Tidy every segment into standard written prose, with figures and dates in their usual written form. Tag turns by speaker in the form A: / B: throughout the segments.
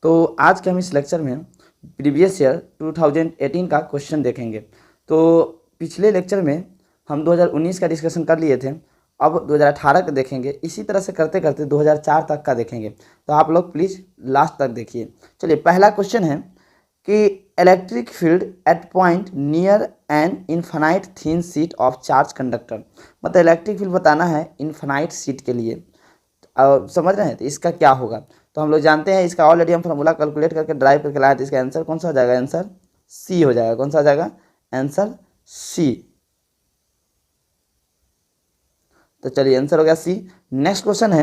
A: तो आज के हम इस लेक्चर में प्रीवियस ईयर 2018 का क्वेश्चन देखेंगे। तो पिछले लेक्चर में हम 2019 का डिस्कशन कर लिए थे, अब 2018 का देखेंगे। इसी तरह से करते करते 2004 तक का देखेंगे, तो आप लोग प्लीज़ लास्ट तक देखिए। चलिए, पहला क्वेश्चन है कि electric field at point near an infinite thin sheet of charge conductor. मतलब इलेक्ट्रिक फील्ड बताना है इन्फानाइट शीट के लिए, समझ रहे हैं? तो इसका क्या होगा, तो हम लोग जानते हैं इसका ऑलरेडी हम फार्मूला कैलकुलेट करके ड्राइव करके लाए थे। इसका आंसर कौन सा हो जाएगा? आंसर सी हो जाएगा। कौन सा हो जाएगा? Answer C. तो चलिए, आंसर हो गया सी। नेक्स्ट क्वेश्चन है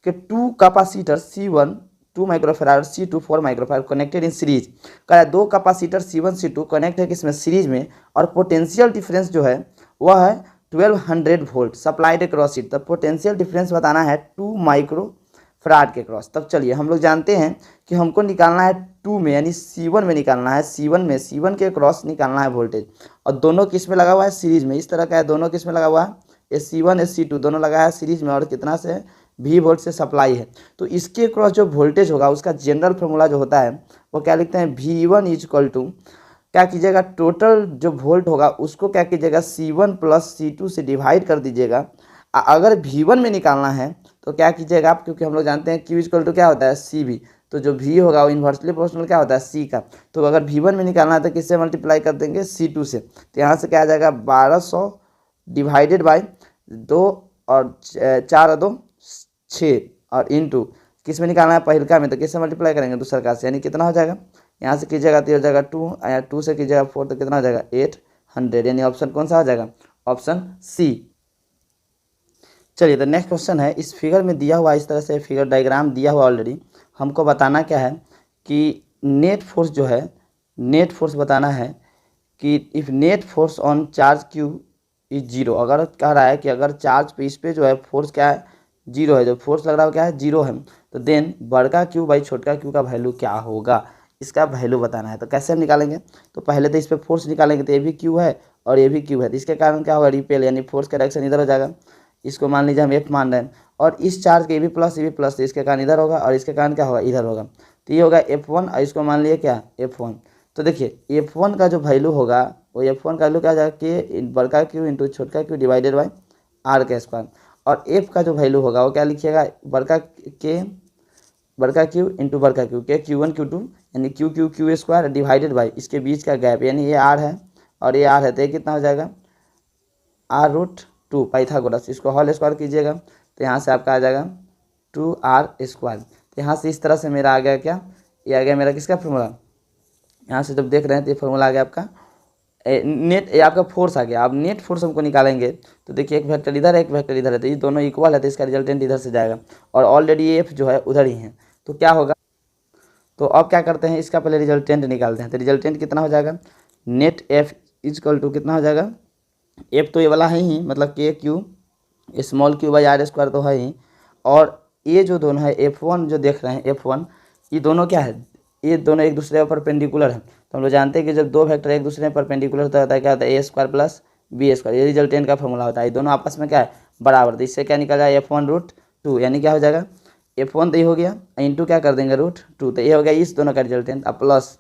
A: कि two capacitor C1 2 microfarad C2 4 microfarad connected in series. कह रहा है दो कैपेसिटर C1 C2 कनेक्ट है किसमें? सीरीज में, और पोटेंशियल डिफरेंस जो है वह है 1200 वोल्ट सप्लाइड अक्रॉस इट। तब पोटेंशियल डिफरेंस बताना है 2 माइक्रोफैराड के क्रॉस। तब चलिए, हम लोग जानते हैं कि हमको निकालना है 2 में, यानी C1 में निकालना है। C1 के क्रॉस निकालना है वोल्टेज, और दोनों किस में लगा हुआ है? सीरीज में। इस तरह का है, दोनों किस में लगा हुआ है? C1 C2 दोनों लगा है सीरीज में, और कितना से? V वोल्ट से सप्लाई है। तो इसके क्रॉस जो वोल्टेज होगा उसका जनरल फॉर्मूला जो होता है वो क्या लिखते हैं? V1 इज इक्वल टू, क्या कीजिएगा, टोटल जो वोल्ट होगा उसको क्या कीजिएगा? C1 प्लस C2 से डिवाइड कर दीजिएगा। अगर V1 में निकालना है तो क्या कीजिएगा आप, क्योंकि हम लोग जानते हैं Q इक्वल टू क्या होता है? CV। तो जो V होगा वो इन्वर्सली प्रोपोर्शनल क्या होता है? C का। तो अगर V1 में निकालना है तो किससे मल्टीप्लाई कर देंगे? C2 से। तो यहाँ से क्या आ जाएगा? 1200 डिवाइडेड बाई 2 और 4 और 2 6 और इंटू किस में निकालना है? पहिलका में। तो किससे मल्टीप्लाई करेंगे? दूसरा का से, यानी कितना हो जाएगा? यहाँ से कीजिएगा तो हो जाएगा 2, 2 से कीजिएगा 4 तो कितना हो जाएगा? 800। यानी ऑप्शन कौन सा हो जाएगा? Option C. चलिए, तो नेक्स्ट क्वेश्चन है, इस फिगर में दिया हुआ, इस तरह से फिगर डायग्राम दिया हुआ ऑलरेडी। हमको बताना क्या है कि नेट फोर्स जो है, नेट फोर्स बताना है कि if net force on charge Q is zero. अगर कह रहा है कि अगर चार्ज पे, इस पे जो है फोर्स क्या है? जीरो है। जो फोर्स लग रहा है क्या है? जीरो है। तो देन बड़का Q बाई छोटका Q का वैल्यू क्या होगा, इसका वैल्यू बताना है। तो कैसे हम निकालेंगे? तो पहले तो इस पर फोर्स निकालेंगे, तो ये भी Q है और ये भी Q है। तो इसके कारण क्या होगा? रिपेल, यानी फोर्स का डायरेक्शन इधर हो जाएगा। इसको मान लीजिए हम F मान रहे हैं, और इस चार्ज के ये भी प्लस, तो इसके कारण इधर होगा, और इसके कारण क्या होगा? इधर होगा। तो ये होगा F1, और इसको मान लिए क्या? F1। तो देखिए F1 का जो वैल्यू होगा वो F1 का वैल्यू क्या आ जाएगा? के बड़का Q इंटू छोटका Q डिवाइडेड बाई R का स्क्वायर। और F का जो वैल्यू होगा वो क्या लिखिएगा? बड़का Q इंटू बड़का Q के Q1 Q2 यानी Q स्क्वायर डिवाइडेड बाई इसके बीच का गैप, यानी ये R है और ये R है, तो ये कितना हो जाएगा? R√2 Pythagoras. इसको होल स्क्वायर कीजिएगा तो यहाँ से आपका आ जाएगा 2R स्क्वायर। तो यहाँ से इस तरह से मेरा आ गया क्या? ये आ गया मेरा किसका फॉर्मूला? यहाँ से जब देख रहे हैं तो ये फॉर्मूला आ गया आपका नेट, ये आपका फोर्स आ गया। अब नेट फोर्स हमको निकालेंगे तो देखिए एक वेक्टर इधर है, एक वेक्टर इधर है, तो ये दोनों इक्वल है, तो इसका रिजल्टेंट इधर से जाएगा, और ऑलरेडी ये F जो है उधर ही है। तो क्या होगा? तो अब क्या करते हैं, इसका पहले रिजल्टेंट निकालते हैं। तो रिजल्टेंट कितना हो जाएगा? नेट F इक्वल टू कितना हो जाएगा? F तो ये वाला है ही, मतलब KQ small Q by R square तो है ही, और ये जो दोनों है F1 जो देख रहे हैं F1, ये दोनों क्या है? ये दोनों एक दूसरे पर परपेंडिकुलर है। तो हम लोग जानते हैं कि जब दो वेक्टर एक दूसरे पर परपेंडिकुलर होता है क्या होता है? A square plus B square. ये रिजल्टेंट का फॉर्मूला होता है। ये दोनों आपस में क्या है? बराबर। तो इससे क्या निकल जाएगा? F1√2, यानी क्या हो जाएगा? F1 तो ये हो गया, इंटू क्या कर देंगे? √2। तो ये हो गया इस दोनों का रिजल्टेंट, अब plus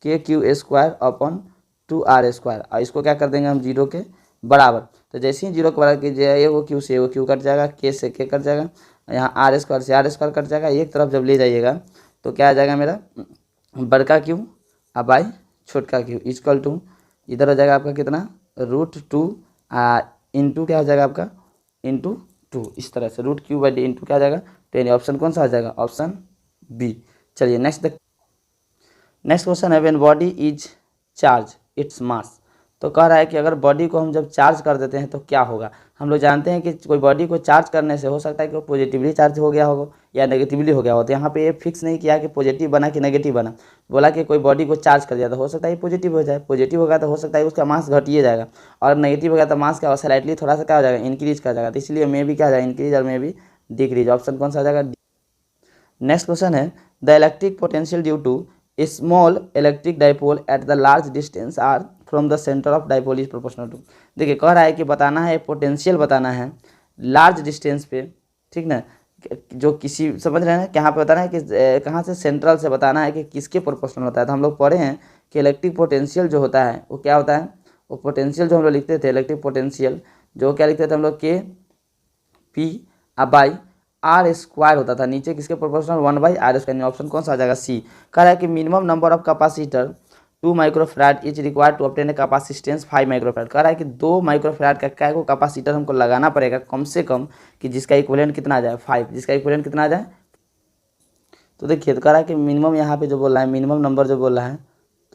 A: KQ square upon 2R square, और इसको क्या कर देंगे हम? 0 के बराबर। तो जैसे ही 0 के बराबर कीजिएगा, ये वो Q से वो Q कट जाएगा, K से K कट जाएगा, यहाँ R स्क्वायर से R स्क्वायर कट जाएगा। एक तरफ जब ले जाइएगा तो क्या आ जाएगा मेरा? बड़का Q अब बाई छोटका Q इक्वल टू इधर हो जाएगा आपका कितना? √2 इंटू क्या हो जाएगा आपका? इंटू 2। इस तरह से √Q बाई D इंटू क्या आ जाएगा? तो यानी ऑप्शन कौन सा आ जाएगा? Option B. चलिए नेक्स्ट क्वेश्चन है, when body is charge its mass. तो कह रहा है कि अगर बॉडी को हम जब चार्ज कर देते हैं तो क्या होगा? हम लोग जानते हैं कि कोई बॉडी को चार्ज करने से हो सकता है कि वो पॉजिटिवली चार्ज हो गया होगा या नेगेटिवली हो गया हो। तो यहाँ पे ये फिक्स नहीं किया कि पॉजिटिव बना कि नेगेटिव बना, बोला कि कोई बॉडी को चार्ज कर दिया तो हो सकता है पॉजिटिव हो जाए, पॉजिटिव होगा तो हो सकता है उसका मास घटिए जाएगा, और नेगेटिव होगा तो मास क्या स्लाइटली थोड़ा सा क्या हो जाएगा? इंक्रीज कर जाएगा। तो इसलिए मे भी क्या हो जाएगा? इंक्रीज, और मे भी डिक्रीज। ऑप्शन कौन सा हो जाएगा? नेक्स्ट क्वेश्चन है, the electric potential due to small electric dipole at the large distance r from the centre of dipole is proportional to. देखिए कह रहा है कि बताना है पोटेंशियल, बताना है लार्ज डिस्टेंस पे, ठीक ना, जो किसी समझ रहे हैं, यहाँ पे बताना है कि कहाँ से सेंट्रल से बताना है कि किसके प्रोपोर्शनल होता है। तो हम लोग पढ़े हैं कि इलेक्ट्रिक पोटेंशियल जो होता है वो क्या होता है, वो पोटेंशियल जो हम लोग लिखते थे इलेक्ट्रिक पोटेंशियल जो क्या लिखते थे हम लोग के पी बाई आर स्क्वायर होता था, नीचे किसके प्रोपोर्शनल 1/r²। ऑप्शन कौन सा आ जाएगा, सी। कह रहा है कि minimum number of capacitor 2 microfarad is required to obtain a capacitance 5 microfarad. कह रहा है कि 2 माइक्रोफैराड का क्या को कैपेसिटर हमको लगाना पड़ेगा कम से कम, कि जिसका इक्विवेलेंट कितना आ जाए 5, जिसका इक्विवेलेंट कितना आ जाए। तो देखिए तो कह रहा है कि मिनिमम यहाँ पे जो बोल रहा है, मिनिमम नंबर जो बोल रहा है,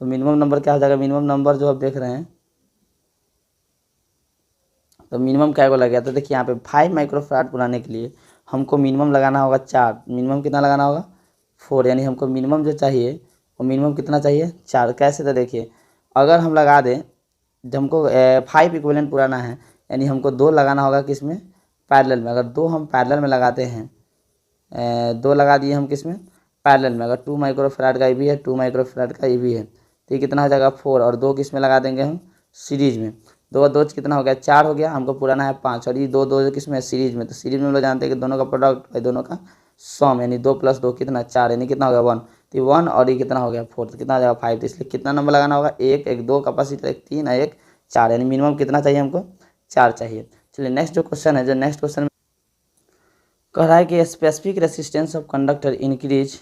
A: तो मिनिमम नंबर क्या हो जाएगा, मिनिमम नंबर जो आप देख रहे हैं, तो मिनिमम क्या को लगेगा। तो देखिए यहाँ पे 5 माइक्रोफैराड बनाने के लिए हमको मिनिमम लगाना होगा 4, मिनिमम कितना लगाना होगा 4, यानी हमको मिनिमम जो चाहिए वो मिनिमम कितना चाहिए 4। कैसे, तो देखिए अगर हम लगा दें, जब हमको 5 इक्विवेलेंट पुराना है, यानी हमको 2 लगाना होगा किसमें, पैरेलल में। अगर 2 हम पैरेलल में लगाते हैं, 2 लगा दिए हम किसमें, पैरेलल में। अगर 2 माइक्रोफैराड का ये भी है, 2 माइक्रोफैराड का ये भी है, तो ये कितना हो जाएगा 4, और 2 किस में लगा देंगे हम, सीरीज में। 2 और 2 कितना हो गया 4 हो गया, हमको पुराना है 5, और ये 2 किस में, सीरीज में। तो सीरीज में हम लोग जानते हैं कि दोनों का प्रोडक्ट दोनों का सम, यानी 2 + 2 कितना 4, यानी कितना हो गया 1। तो 1 और ये कितना हो गया 4, तो कितना आ जाएगा 5। तो इसलिए कितना नंबर लगाना होगा, 1, 2 कैपेसिटर, 1 3 और 1 4, यानी मिनिमम कितना चाहिए हमको 4 चाहिए। चलिए नेक्स्ट जो क्वेश्चन है, जो नेक्स्ट क्वेश्चन कह रहा है कि specific resistance of conductor increase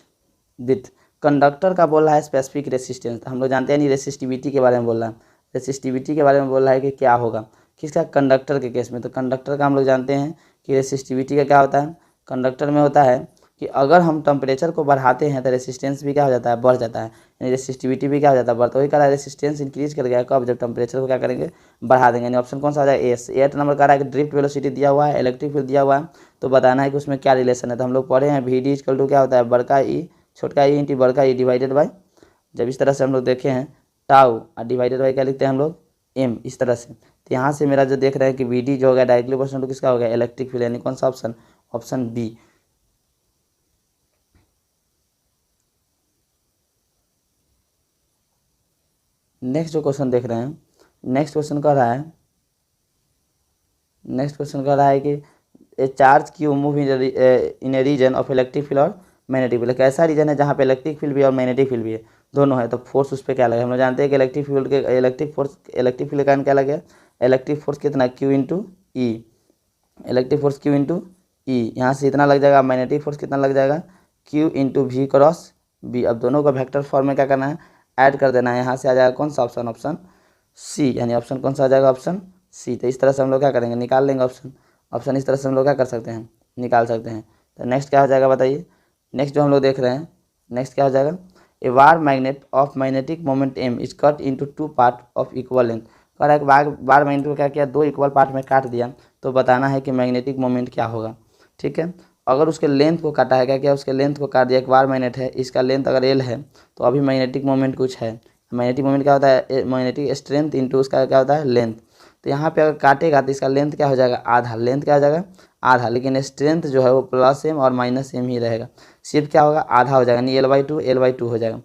A: with, conductor का बोल रहा है स्पेसिफिक रेसिस्टेंस। हम लोग जानते हैं नहीं, रेसिस्टिविटी के बारे में बोल रहा है, रेसिस्टिविटी के बारे में बोल रहा है कि क्या होगा किसका, कंडक्टर के केस में। तो कंडक्टर का हम लोग जानते हैं कि रेसिस्टिविटी का क्या होता है, कंडक्टर में होता है कि अगर हम टेम्परेचर को बढ़ाते हैं तो रेसिस्टेंस भी क्या हो जाता है, बढ़ जाता है, यानी रेसिस्टिविटी भी क्या हो जाता है, बढ़ता। वही कह रहा है रेसिस्टेंस इंक्रीज कर गया कब, जब टेम्परेचर को क्या करेंगे, बढ़ा देंगे। यानी ऑप्शन कौन सा आ जाएगा, एस। 8 नंबर कह रहा है कि ड्रिफ्ट वेलोसिटी दिया हुआ है, इलेक्ट्रिक फील्ड दिया हुआ है, तो बताना है कि उसमें क्या रिलेशन है। तो हम लोग पढ़े हैं वी डी इक्वल टू क्या होता है, बड़का ई छोटका ई इंटू बड़का ई डिवाइडेड बाई, जब इस तरह से हम लोग देखे हैं टाउ और डिवाइडेड बाई क्या लिखते हैं हम लोग, एम, इस तरह से। तो यहाँ से मेरा जो देख रहे हैं कि वी डी जो हो गया डायरेक्टली प्रोपोर्शनल टू किसका हो गया, इलेक्ट्रिक फील्ड, यानी कौन सा ऑप्शन, ऑप्शन बी। नेक्स्ट जो क्वेश्चन देख रहे हैं, नेक्स्ट क्वेश्चन कह रहा है, नेक्स्ट क्वेश्चन कह रहा है कि a charge q move in a region of electric field और मैग्नेटिक फील्ड। कैसा रीजन है जहाँ पे इलेक्ट्रिक फील्ड भी है और मैग्नेटिक फील्ड भी है, दोनों है, तो फोर्स उस पर क्या लगे। हम लोग जानते हैं कि इलेक्ट्रिक फील्ड के इलेक्ट्रिक फील्ड के कारण क्या लगे, इलेक्ट्रिक फोर्स कितना Q इंटू ई, इलेक्ट्रिक फोर्स Q इंटू ई, यहाँ से इतना लग जाएगा। मैग्नेटिक फोर्स कितना लग जाएगा, Q into V cross B। अब दोनों को वेक्टर फॉर्म में क्या करना है, ऐड कर देना है। यहाँ से आ जाएगा कौन सा ऑप्शन, ऑप्शन सी, यानी ऑप्शन कौन सा आ जाएगा, ऑप्शन सी। तो इस तरह से हम लोग क्या करेंगे, निकाल लेंगे ऑप्शन, ऑप्शन इस तरह से हम लोग क्या कर सकते हैं, निकाल सकते हैं। तो नेक्स्ट क्या हो जाएगा बताइए, नेक्स्ट जो हम लोग देख रहे हैं, नेक्स्ट क्या हो जाएगा, a bar magnet of magnetic moment M is cut into 2 part of equal length. कह रहा है कि बार मैग्नेट को क्या किया, 2 इक्वल पार्ट में काट दिया, तो बताना है कि मैग्नेटिक मोमेंट क्या होगा। ठीक है, अगर उसके लेंथ को काटा है, क्या किया, उसके लेंथ को काट दिया। एक बार मैग्नेट है, इसका लेंथ अगर एल है, तो अभी मैग्नेटिक मोमेंट कुछ है। मैग्नेटिक मोमेंट क्या होता है, मैग्नेटिक स्ट्रेंथ इंटू उसका क्या होता है, लेंथ। तो यहाँ पे अगर काटेगा तो इसका लेंथ क्या हो जाएगा, आधा, लेंथ क्या हो जाएगा आधा, लेकिन स्ट्रेंथ जो है वो प्लस एम और माइनस एम ही रहेगा, सिर्फ क्या होगा आधा हो जाएगा, यानी L/2 हो जाएगा।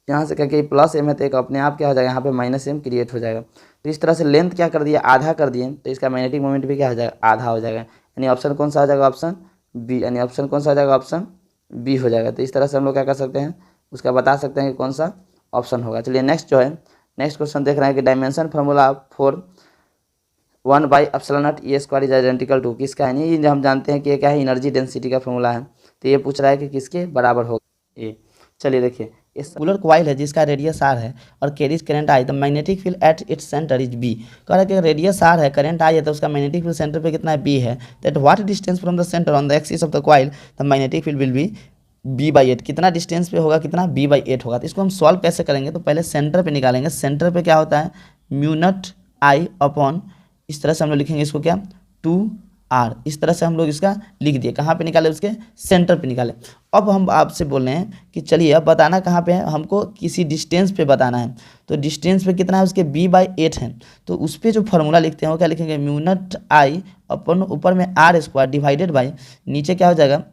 A: यहाँ से क्या कि प्लस एम है तो एक अपने आप क्या हो जाएगा, यहाँ पे माइनस एम क्रिएट हो जाएगा। तो इस तरह से लेंथ क्या कर दिया, आधा कर दिए, तो इसका मैग्नेटिक मोमेंट भी क्या हो जाएगा, आधा हो जाएगा। यानी ऑप्शन कौन सा आ जाएगा, ऑप्शन बी, यानी ऑप्शन कौन सा आ जाएगा, ऑप्शन बी हो जाएगा। तो इस तरह से हम लोग क्या कर सकते हैं, उसका बता सकते हैं कि कौन सा ऑप्शन होगा। चलिए नेक्स्ट जो है, नेक्स्ट क्वेश्चन देख रहे हैं कि dimension formula for 1/ε0 E² is identical to किसका है। नहीं, हम जानते हैं कि ये क्या है, एनर्जी डेंसिटी का फॉर्मूला है। तो ये पूछ रहा है कि किसके बराबर होगा ए। चलिए देखिए, इस सर्कुलर कॉइल है जिसका रेडियस आर है और carries current I, the magnetic field at its centre is B. कह रहा है कि रेडियस आर है, करंट आई है, तो उसका मैग्नेटिक फील्ड सेंटर पे कितना है, बी है। That what distance from the centre on the axis of the coil the magnetic field will be B/8। कितना डिस्टेंस पे होगा, कितना B/8 होगा। तो इसको हम सॉल्व कैसे करेंगे, तो पहले सेंटर पे निकालेंगे। सेंटर पे क्या होता है, म्यू0 I अपॉन, इस तरह से हम लोग लिखेंगे इसको क्या, 2r। इस तरह से हम लोग इसका लिख दिए। कहाँ पे निकाले, उसके सेंटर पे निकाले। अब हम आपसे बोल रहे हैं कि चलिए अब बताना कहाँ पे है, हमको किसी डिस्टेंस पे बताना है। तो डिस्टेंस पे कितना है, उसके B/8 है। तो उस पर जो फार्मूला लिखते हैं वो क्या लिखेंगे, म्यू0 I अपन ऊपर में r² डिवाइडेड बाई, नीचे क्या हो जाएगा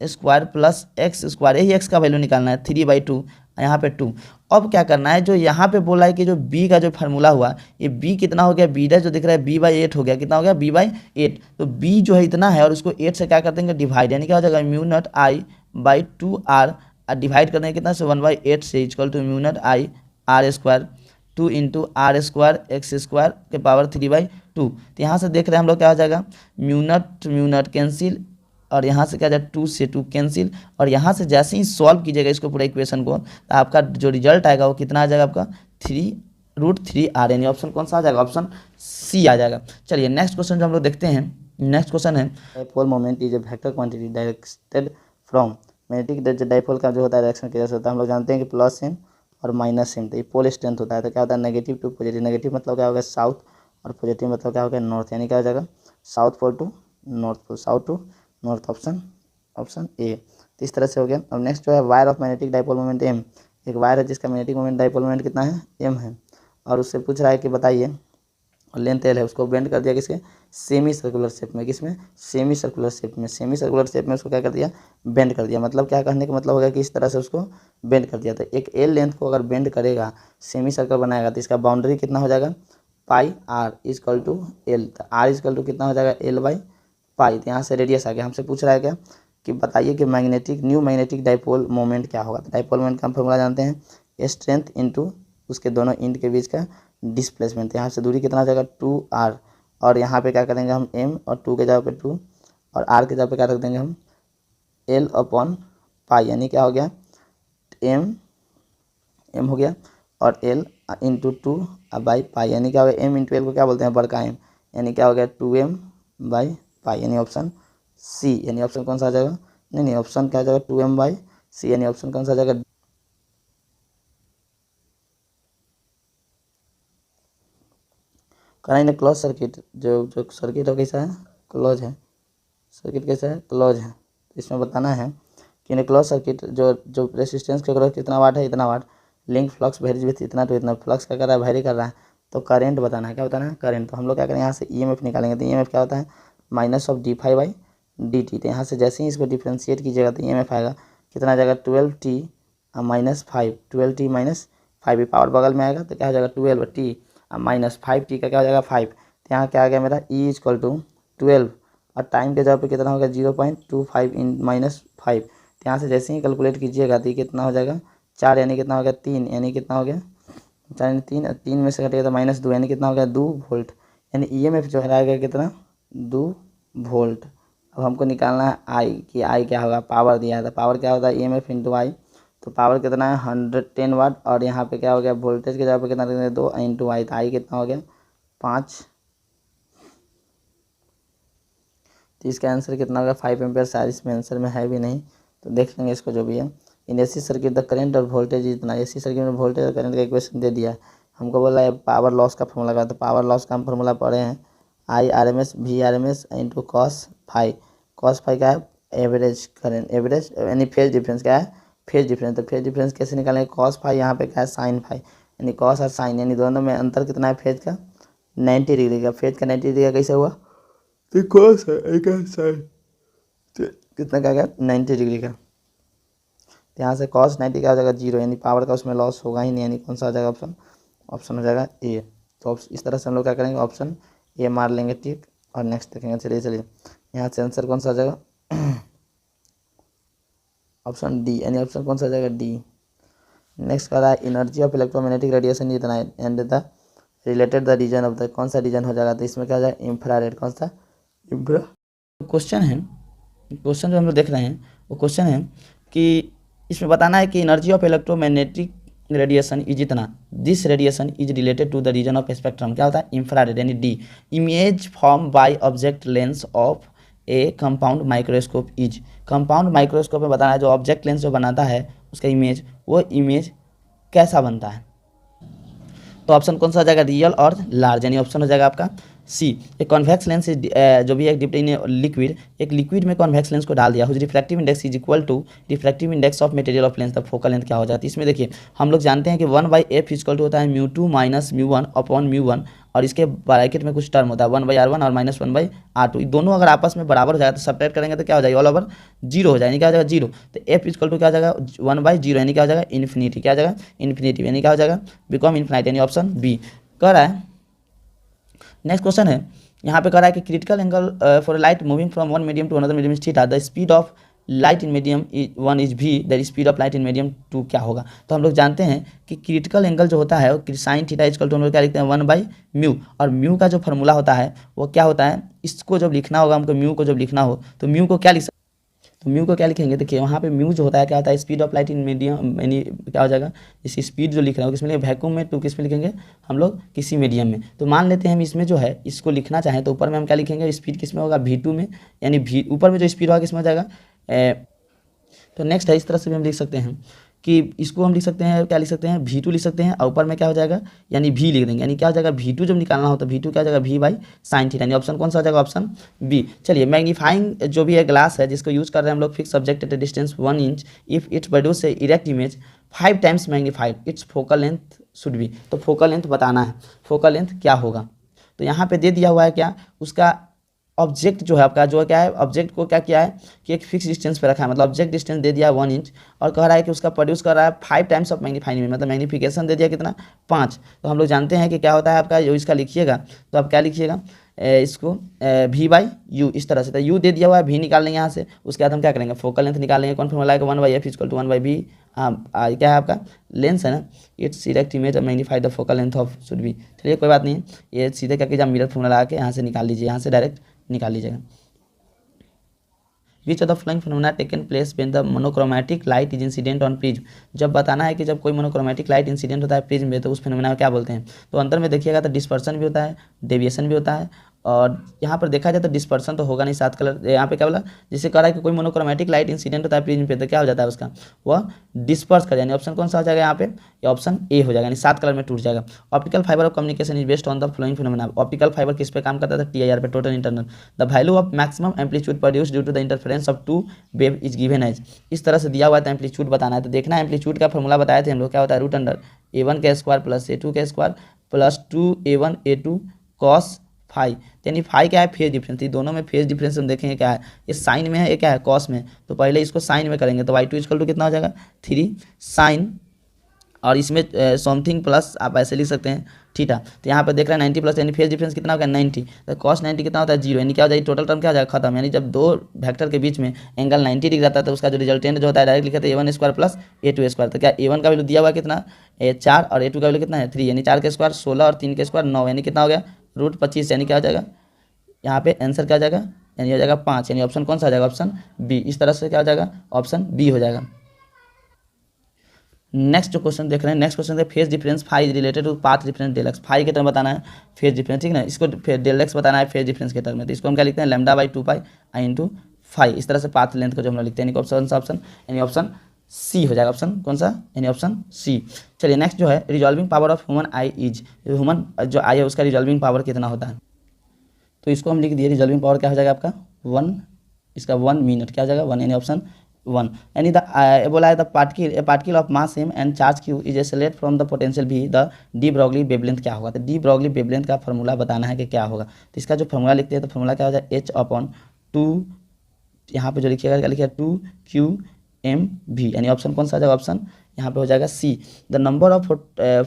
A: r² प्लस x², यही x का वैल्यू निकालना है, 3/2, और यहाँ पे 2। अब क्या करना है, जो यहाँ पे बोला है कि जो b का जो फार्मूला हुआ, ये b कितना हो गया, b डैश जो दिख रहा है b/8 हो गया, कितना हो गया b/8। तो b जो है इतना है और उसको 8 से क्या कर देंगे डिवाइड, यानी क्या हो जाएगा म्यू नॉट I/2r, डिवाइड करने कितना से 1/8 से equal to mu naught I r², 2 into r² x² के पावर 3/2। तो यहाँ से देख रहे हैं हम लोग क्या हो जाएगा, म्यू नॉट कैंसिल, और यहाँ से क्या जाए 2 से 2 कैंसिल, और यहाँ से जैसे ही सॉल्व कीजिएगा इसको पूरा इक्वेशन को, तो आपका जो रिजल्ट आएगा वो कितना आ जाएगा आपका 3√3r, यानी ऑप्शन कौन सा आ जाएगा, ऑप्शन सी आ जाएगा। चलिए नेक्स्ट क्वेश्चन जो हम लोग देखते हैं, नेक्स्ट क्वेश्चन है dipole moment is a vector quantity directed from, magnetic dipole का जो होता है डायरेक्शन कैसे होता है, हम लोग जानते हैं कि प्लस m और माइनस m, तो ये पोल स्ट्रेंथ होता है। तो क्या होता है नेगेटिव टू पॉजिटिव, नेगेटिव मतलब क्या होगा साउथ, और पॉजिटिव मतलब क्या होगा नॉर्थ, यानी क्या हो जाएगा south pole to north pole, south to north, option A. तो इस तरह से हो गया। अब नेक्स्ट जो है wire of magnetic dipole moment m, एक वायर है जिसका मैग्नेटिक मोमेंट डाइपोल मोमेंट कितना है m है, और उससे पूछ रहा है कि बताइए, और लेंथ l है, उसको बेंड कर दिया किसके सेमी सर्कुलर शेप में, किसमें सेमी सर्कुलर शेप में, सेमी सर्कुलर शेप में उसको क्या कर दिया बेंड कर दिया। मतलब क्या कहने का मतलब हो गया कि इस तरह से उसको बेंड कर दिया। तो एक l लेंथ को अगर बेंड करेगा, सेमी सर्कल बनाएगा, तो इसका बाउंड्री कितना हो जाएगा पाई r इक्वल टू l, तो r इक्वल टू कितना हो जाएगा l/पाई। तो यहाँ से रेडियस आ गया। हमसे पूछ रहा है क्या कि बताइए कि न्यू मैग्नेटिक डाइपोल मोमेंट क्या होगा। तो डाइपोल मोमेंट का फॉर्मूला जानते हैं, स्ट्रेंथ इंटू उसके दोनों इंड के बीच का डिस्प्लेसमेंट। यहाँ से दूरी कितना हो जाएगा 2r, और यहाँ पे क्या करेंगे हम m, और 2 के जगह पे 2, और r के जगह पे क्या रख देंगे हम l/पाई, यानी क्या हो गया m हो गया, और l इंटू 2/पाई, यानी क्या हो गया m इंटू l को क्या बोलते हैं बड़का m, यानी क्या हो गया 2m/पाई, यानी ऑप्शन सी। यानी ऑप्शन कौन सा आ जाएगा, नहीं ऑप्शन क्या आ जाएगा 2m/c, यानी ऑप्शन कौन सा आ जाएगा कराइए क्लोज सर्किट। जो सर्किट है कैसा है क्लोज है, सर्किट कैसा है क्लोज है। तो इसमें बताना है कि क्लोज सर्किट जो रेसिस्टेंस के अक्रॉस कितना वाट है इतना वाट, लिंक फ्लक्स वेरीज विथ इतना तो इतना, फ्लक्स क्या कर रहा है वेरी कर रहा है, तो करंट बताना है, क्या बताना है करंट। तो हम लोग क्या करें यहाँ से ईएमएफ निकालेंगे। तो ईएमएफ क्या होता है -d∅/dt। तो यहाँ से जैसे ही इसको डिफ्रेंशिएट कीजिएगा तो ईएमएफ आएगा कितना आ जाएगा 12t -5, 12t -5 पावर बगल में आएगा, तो क्या हो जाएगा 12t -5t का क्या हो जाएगा 5। तो यहाँ क्या आ गया मेरा E इक्वल टू 12, और टाइम के जगह पे कितना होगा 0.25 इन -5। तो यहाँ से जैसे ही कैलकुलेट कीजिएगा तो ये कितना हो जाएगा 4, यानी कितना हो गया 3, यानी कितना हो गया 4 यानी 3, 3 में से घटेगा तो -2, यानी कितना हो गया 2 वोल्ट, यानी ईएमएफ जो है आएगा कितना 2 वोल्ट। अब हमको निकालना है आई, कि आई क्या होगा, पावर दिया है, तो पावर क्या होता है ईएमएफ इंटू आई, तो पावर कितना है 110 वाट, और यहाँ पे क्या हो गया वोल्टेज के जगह पे कितना रखेंगे 2 इंटू आई, तो आई कितना हो गया 5। तो इसका आंसर कितना होगा 5 एम्पेयर, शायद इसमें आंसर में है भी नहीं, तो देख लेंगे इसको जो भी है। In AC circuit the current और वोल्टेज इतना, एसी सर्किट में वोल्टेज और करंट का इक्वेशन दे दिया है। हमको बोला है पावर लॉस का फॉर्मूला का, तो पावर लॉस का हम फॉर्मूला पढ़े हैं IRMS VRMS into cos∅। cos∅ क्या है एवरेज करंट, एवरेज यानी फेज डिफरेंस क्या है फेज डिफरेंस। तो फेज डिफरेंस कैसे निकालेंगे cos∅, यहाँ पे क्या है sin∅, यानी cos और sin, यानी दोनों में अंतर कितना है फेज का 90 डिग्री का। फेज का 90 डिग्री का कैसे हुआ, तो cos है एक sin, कितना क्या 90 डिग्री का। तो यहाँ से cos 90 क्या हो जाएगा 0, यानी पावर का उसमें लॉस होगा ही नहीं, यानी कौन सा आ जाएगा ऑप्शन, ऑप्शन हो जाएगा ए। तो इस तरह से हम लोग क्या करेंगे ऑप्शन ए मार लेंगे ठीक, और नेक्स्ट देखेंगे। चलिए यहाँ से आंसर कौन सा आ जाएगा ऑप्शन डी, यानी ऑप्शन कौन सा आ जाएगा डी। नेक्स्ट कह रहा है एनर्जी ऑफ इलेक्ट्रोमैग्नेटिक रेडिएशन जितना है and the related the region of the, कौन सा रीजन हो जाएगा, तो इसमें क्या हो जाएगा इंफ्रारेड, कौन सा इंफ्रा। क्वेश्चन है, क्वेश्चन जो हम लोग देख रहे हैं वो क्वेश्चन है कि इसमें बताना है कि energy of electromagnetic radiation is इतना, this radiation is related to the region of spectrum, क्या होता है इंफ्रारेड, यानी D. Image form by object lens of a compound microscope is, compound microscope में बताना है जो ऑब्जेक्ट लेंस जो बनाता है उसका इमेज, वो इमेज कैसा बनता है। तो ऑप्शन कौन सा हो जाएगा रियल और लार्ज, यानी ऑप्शन हो जाएगा आपका सी। एक कॉन्वेक्स लेंस जो भी एक डिप्ट इन लिक्विड, एक लिक्विड में कॉन्वेक्स लेंस को डाल दिया, whose refractive index is equal to refractive index of material of lens, तब फोकल लेंथ क्या हो जाती है। इसमें देखिए हम लोग जानते हैं कि 1/f इक्वल टू होता है μ2 - μ1 अपॉन μ1, और इसके ब्रैकेट में कुछ टर्म होता है 1/r1 और -1/r2, दोनों अगर आपस में बराबर हो जाएगा तो सब्ट्रैक्ट करेंगे तो क्या हो जाएगा, ऑल ओवर जीरो हो जाएगा, यानी क्या हो जाएगा जीरो। तो f इक्वल टू क्या हो जाएगा 1/0, यानी क्या हो जाएगा इन्फिनिटी, क्या हो जाएगा इन्फिनिटी, यानी क्या हो जाएगा बिकम इन्फिनाइट, यानी ऑप्शन बी कह रहा है। नेक्स्ट क्वेश्चन है, यहाँ पे कह रहा है कि critical angle for light moving from one medium to another medium is theta, the speed of light in medium one is भी, the speed of light in medium two क्या होगा। तो हम लोग जानते हैं कि क्रिटिकल एंगल जो होता है वो साइन थीटा इक्वल टू हम लोग क्या लिखते हैं 1/μ, और म्यू का जो फॉर्मूला होता है वो क्या होता है, इसको जब लिखना होगा हमको म्यू को जब लिखना हो तो म्यू को क्या लिख, तो म्यू को क्या लिखेंगे, देखिए वहाँ पे म्यू जो होता है क्या होता है speed of light in medium, यानी क्या हो जाएगा इस स्पीड जो लिख रहे हो किसमें लिखेंगे वैक्यूम में, टू किस में लिखेंगे हम लोग किसी मीडियम में। तो मान लेते हैं हम इसमें जो है इसको लिखना चाहें तो ऊपर में हम क्या लिखेंगे स्पीड किस में होगा v2 में, यानी v ऊपर में जो स्पीड होगा किस में हो जाएगा। तो नेक्स्ट है इस तरह से भी हम लिख सकते हैं कि इसको हम लिख सकते हैं क्या लिख सकते हैं v2 लिख सकते हैं, और ऊपर में क्या हो जाएगा यानी v लिख देंगे, यानी क्या हो जाएगा v2 जब निकालना हो तो v2 क्या हो जाएगा v/sin थीटा, यानी ऑप्शन कौन सा हो जाएगा ऑप्शन बी। चलिए मैग्नीफाइंग जो भी है ग्लास है जिसको यूज कर रहे हैं हम लोग fix subject at distance 1 inch if it produce a erect image 5 times magnified it's focal length should be. तो फोकल लेंथ बताना है, फोकल लेंथ क्या होगा। तो यहाँ पे दे दिया हुआ है क्या उसका ऑब्जेक्ट जो है आपका जो क्या है ऑब्जेक्ट को क्या किया है कि एक फिक्स डिस्टेंस पे रखा है, मतलब ऑब्जेक्ट डिस्टेंस दे दिया है 1 इंच और कह रहा है कि उसका प्रोड्यूस कर रहा है 5 टाइम्स ऑफ मैग्नीफाइंग, मतलब मैग्नीफिकेशन दे दिया कितना 5। तो हम लोग जानते हैं कि क्या होता है आपका जो इसका लिखिएगा तो आप क्या लिखिएगा इसको v/u इस तरह से, तो u दे दिया हुआ है, v निकाल लेंगे यहाँ से, उसके बाद हम क्या करेंगे फोकल लेंथ निकाल लेंगे, कौन फॉर्मूला है 1/f इक्वल टू 1/b, क्या है आपका लेंस है ना, it's erect image of magnified the focal length of should be. चलिए कोई बात नहीं है, ये सीधे क्या कीजिए मिरर फॉर्मूला लगा के यहाँ से निकाल लीजिए, यहाँ से डायरेक्ट निकाल लीजिएगा। Which of the flowing phenomena taken place when the monochromatic light is incident on prism, जब बताना है कि जब कोई मोनोक्रोमैटिक लाइट इंसिडेंट होता है प्रिज्म में तो उस फिनोमेना को क्या बोलते हैं। तो अंदर में देखिएगा तो डिस्पर्सन भी होता है, डेविएशन भी होता है, और यहाँ पर देखा जाए तो डिस्पर्सन तो होगा नहीं, 7 कलर यहाँ पे क्या बोला जिससे कह रहा है कि कोई मोनोक्रोमैटिक लाइट इंसिडेंट होता है प्रिज्म पे तो क्या हो जाता है उसका वह डिस्पर्स कर, यानी ऑप्शन कौन सा हो जाएगा यहाँ पे, ये ऑप्शन ए हो जाएगा, यानी 7 कलर में टूट जाएगा। Optical fibre of communication is based on the flowing phenomena, optical fibre किस पे काम करता था TIR पे, total internal. The value of maximum amplitude produce due to the interference of 2 wave is given as, इस तरह से दिया हुआ था एम्पलीट्यूड बताना है। तो देखना एम्पलीट्यूड का फॉर्मूला बताए थे हम लोग क्या होता है √A1 का स्क्वायर प्लस A2 का square plus 2A1 A2 cos phi, यानी फाई क्या है फेज डिफरेंस, दोनों में फेज डिफरेंस हम देखेंगे क्या है, ये साइन में है ये क्या है कॉस में, तो पहले इसको साइन में करेंगे तो y2 इक्वल टू कितना हो जाएगा 3 साइन, और इसमें समथिंग प्लस आप ऐसे लिख सकते हैं थीटा। तो यहाँ पर देख रहे हैं 90 प्लस, यानी फेज डिफरेंस कितना होगा 90, तो कॉस 90 कितना होता है 0, यानी क्या हो जाएगी टोटल टर्म क्या हो जाएगा खत्म, यानी जब दो वेक्टर के बीच में एंगल 90 डिग्री रहता है तो उसका जो रिजल्टेंट जो होता है डायरेक्ट लिखते हैं A1 square plus A2 square. तो क्या A1 का वैल्यू दिया हुआ कितना 4 और A2 का वैल्यू कितना है 3, यानी 4 के स्क्वायर 16 और 3 के स्क्वायर 9, यानी कितना हो गया √25, यानी क्या हो जाएगा यहाँ पे आंसर क्या हो जाएगा यानी हो जाएगा 5, यानी ऑप्शन कौन सा हो जाएगा ऑप्शन बी। इस तरह से क्या हो जाएगा ऑप्शन बी हो जाएगा। नेक्स्ट जो क्वेश्चन देख रहे हैं नेक्स्ट क्वेश्चन है phase difference phi is related to path difference del x, phi के टर्म बताना है फेज डिफरेंस, ठीक ना, इसको डेल एक्स बताना है फेज डिफरेंस के टर्म में, तो इसको हम क्या लिखते हैं λ/2π i इंटू फाई, इस तरह से पाथ लेंथ को जो हम लोग लिखते हैं ऑप्शन यानी ऑप्शन सी हो जाएगा, ऑप्शन कौन सा यानी ऑप्शन सी। चलिए नेक्स्ट जो है resolving power of human I is, human जो आई है उसका रिजॉल्विंग पावर कितना होता है, तो इसको हम लिख दिए रिजॉल्विंग पावर क्या हो जाएगा आपका 1, इसका 1 मिनट क्या हो जाएगा 1, यानी ऑप्शन 1, यानी बोला है the particle of mass m and charge q is accelerate from the potential v, the de Broglie wavelength क्या होगा, तो डी ब्रॉगली वेवलेंथ का फॉर्मूला बताना है कि क्या होगा। तो इसका जो फॉर्मूला लिखते हैं तो फॉर्मूला क्या हो जाएगा h/2, यहाँ पे जो लिखिएगा क्या लिखिएगा 2qmv, यानी ऑप्शन कौन सा हो जाएगा ऑप्शन यहाँ पे हो जाएगा C. The number of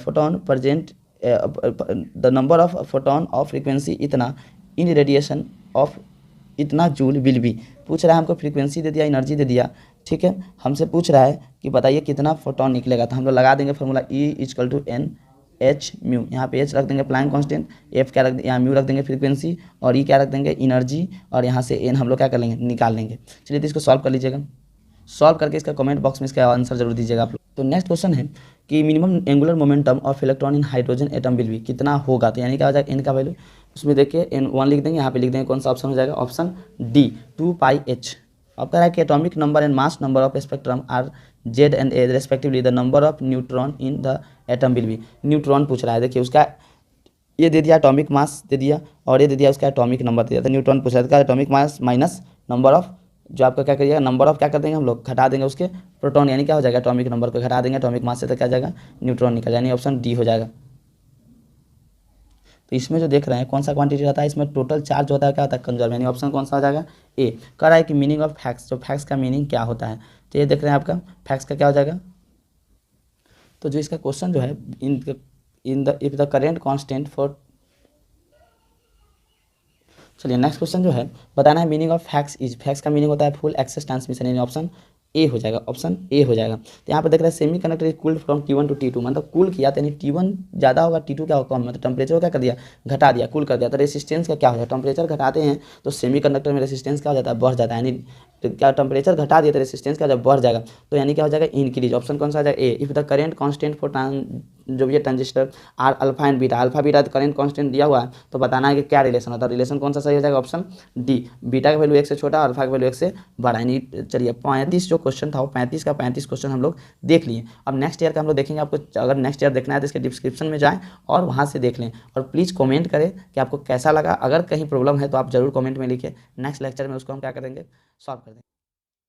A: photon present the number of photon of frequency इतना इन रेडिएशन ऑफ इतना जूल विल बी, पूछ रहा है हमको फ्रीक्वेंसी दे दिया एनर्जी दे दिया, ठीक है, हमसे पूछ रहा है कि बताइए कितना फोटोन निकलेगा, तो हम लोग लगा देंगे formula E equal to NH mu, यहाँ पे H रख देंगे प्लैंक कांस्टेंट, F क्या रख यहाँ म्यू रख देंगे फ्रीक्वेंसी, और E क्या रख देंगे एनर्जी, और यहाँ से N हम लोग क्या कर लेंगे निकाल लेंगे। चलिए तो इसको सॉल्व कर लीजिएगा, सॉल्व करके इसका कमेंट बॉक्स में इसका आंसर जरूर दीजिएगा आप लोग। तो नेक्स्ट क्वेश्चन है कि minimum angular momentum of electron in hydrogen atom will B, कितना होगा, तो यानी क्या हो जाएगा N का वैल्यू, उसमें देखिए N1 लिख देंगे, यहाँ पे लिख देंगे कौन सा ऑप्शन हो जाएगा ऑप्शन डी 2πh। अब कह रहा है कि atomic number and mass number of spectrum are Z and A respectively, the number of neutron in the atom will be, neutron पूछ रहा है, देखिए उसका ये दे दिया एटॉमिक मास दे दिया और ये दे दिया उसका एटॉमिक नंबर दे दिया, तो न्यूट्रॉन पूछ रहा है atomic mass minus number of जो आपका क्या करिएगा नंबर ऑफ क्या कर देंगे हम लोग घटा देंगे उसके प्रोटॉन, यानी क्या हो जाएगा एटॉमिक नंबर को घटा देंगे एटॉमिक मास से, तो क्या जाएगा न्यूट्रॉन निकल, यानी ऑप्शन डी हो जाएगा। तो इसमें जो देख रहे हैं कौन सा क्वांटिटी रहता है, इसमें टोटल चार्ज होता है, क्या होता है, कंजर्व, यानी ऑप्शन कौन सा हो जाएगा, ए। कह रहा है कि मीनिंग ऑफ फैक्ट्स, जो फैक्ट्स का मीनिंग क्या होता है, तो ये देख रहे हैं आपका फैक्ट्स का क्या हो जाएगा। तो जो इसका क्वेश्चन जो है, in the if the current constant for, चलिए नेक्स्ट क्वेश्चन जो है बताना है meaning of fax is, fax का मीनिंग होता है फुल एक्सेस ट्रांसमिशन, यानी ऑप्शन ए हो जाएगा, ऑप्शन ए हो जाएगा। तो यहाँ पर देख रहे हैं semiconductor is cooled from T1 to T2, मतलब कूल किया तो यानी T1 ज़्यादा होगा, T2 क्या होगा कम, मतलब टेम्परेचर क्या कर दिया, घटा दिया, कूल कर दिया। तो रेसिस्टेंस का क्या हो जाता है, टेम्परेचर घटाते हैं तो सेमी कंडक्टर में रेसिस्टेंस क्या हो जाता है, बढ़ जाता है, यानी तो क्या टेम्परेचर घटा दिया तो रेसिस्टेंस क्या जब बढ़ जाएगा, तो यानी क्या हो जाएगा, इंक्रीज। ऑप्शन कौन सा आ जाएगा, A. If the current constant for जो भी transistor are alpha and beta, alpha beta current constant दिया हुआ है, तो बताना है कि क्या रिलेशन होता है, रिलेशन कौन सा सही हो जाएगा, ऑप्शन डी। बीटा का वैल्यू 1 से छोटा, अल्फा का वैल्यू 1 से बड़ा। यानी चलिए 35 जो क्वेश्चन था वो 35 का 35 क्वेश्चन हम लोग देख लिए। अब नेक्स्ट ईयर का हम लोग देखेंगे। आपको अगर नेक्स्ट ईयर देखना है तो इसके डिस्क्रिप्शन में जाएँ और वहाँ से देख लें, और प्लीज़ कॉमेंट करें कि आपको कैसा लगा। अगर कहीं प्रॉब्लम है तो आप जरूर कॉमेंट में लिखिए, नेक्स्ट लेक्चर में उसको हम क्या करेंगे, सॉल्व कर देंगे।